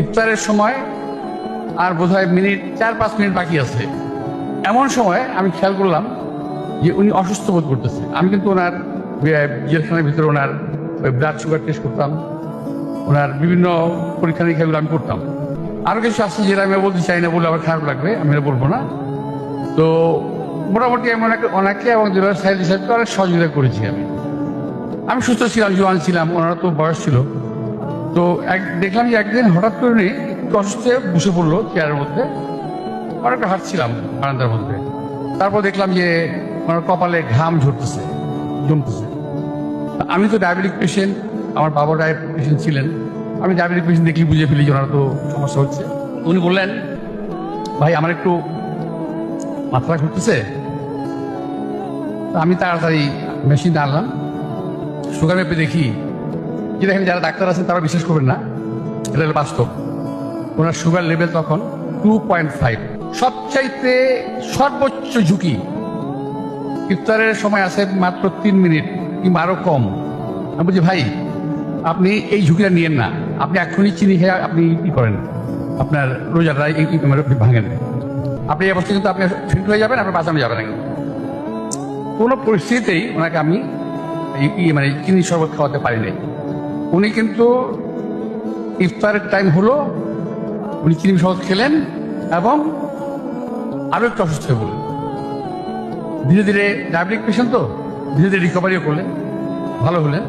ইফতারের সময় আর বোধহয় মিনিট 4-5 মিনিট বাকি আছে। এমন সময় আমি খেয়াল করলাম যে উনি অসুস্থ বোধ করতেছে। আমি কিন্তু ওনার জেলখানার ভিতরে ওনার ব্লাড সুগার টেস্ট করতাম, ওনার বিভিন্ন পরীক্ষা নিরীক্ষাগুলো আমি করতাম। আরও কিছু আছে যেটা আমি বলতে চাই না, বলে আবার খারাপ লাগবে, আমি এটা বলবো না। তো মোটামুটি আমি ওনাকে এবং সাহেবকে অনেক সহযোগিতা করেছি। আমি সুস্থ ছিলাম, জোয়ান ছিলাম, ওনারা তো বয়স ছিল। তো দেখলাম যে একদিন হঠাৎ করে উনি একটু অসুস্থ বসে পড়লো চেয়ারের মধ্যে। অনেকটা হাঁটছিলাম বারান্দার মধ্যে, তারপর দেখলাম যে ওনার কপালে ঘাম ঝরতেছে, জমতেছে। আমি তো ডায়াবেটিক পেশেন্ট, আমার বাবা ডায়াবেটিক পেশেন্ট ছিলেন। আমি ডায়াবেটিক পেশেন্ট দেখলে বুঝে ফেলি যে ওনার তো সমস্যা হচ্ছে। উনি বললেন, ভাই আমার একটু মাথা ঘুরতেছে। আমি তাড়াতাড়ি মেশিন আনলাম, সুগার মেপে দেখি যে দেখেন যারা ডাক্তার আছেন তারা বিশ্বাস করবেন না, এটা হলো বাস্তব। ওনার সুগার লেভেল তখন 2.5। সবচাইতে সর্বোচ্চ ঝুঁকি। ইফতারের সময় আছে মাত্র 3 মিনিট কিংবা আরো কম। আমি বলছি ভাই আপনি এই ঝুঁকিটা নিয়েন না, আপনি এখনই চিনি খেয়ে আপনি কি করেন, আপনার রোজাটা ভাঙেন, আপনি এই অবস্থা কিন্তু আপনি ফিট হয়ে যাবেন, আপনার বাঁচানো যাবে না। কোনো পরিস্থিতিতেই ওনাকে আমি চিনি শরবত খাওয়াতে পারি নাই। উনি কিন্তু ইফতারের টাইম হলো, উনি চিনি শরবত খেলেন এবং আরো একটু অসুস্থ হয়ে বললেন। ধীরে ধীরে ডায়াবেটিক পেশেন্ট তো ধীরে ধীরে রিকভারিও করলেন, ভালো হলেন।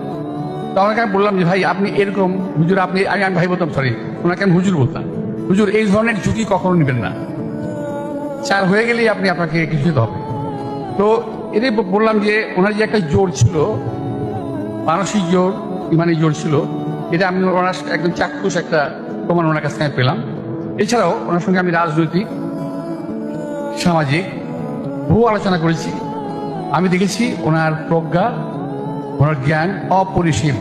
তো আমাকে আমি বললাম যে ভাই আপনি এরকম হুজুর, আপনি আমি ভাই বলতাম, সরি ওনাকে আমি হুজুর বলতাম, হুজুর এই ধরনের ঝুঁকি কখনো নেবেন না, চার হয়ে গেলেই আপনাকে কিছু দিতে হবে। তো এটাই বললাম যে ওনার যে একটা জোর ছিল, মানসিক জোর, ইমানি জোর ছিল, এটা আমি ওনার একদম চাক্ষুষ একটা প্রমাণ ওনার কাছ থেকে পেলাম। এছাড়াও ওনার সঙ্গে আমি রাজনৈতিক, সামাজিক বহু আলোচনা করেছি। আমি দেখেছি ওনার প্রজ্ঞা, ওনার জ্ঞান অপরিসীম।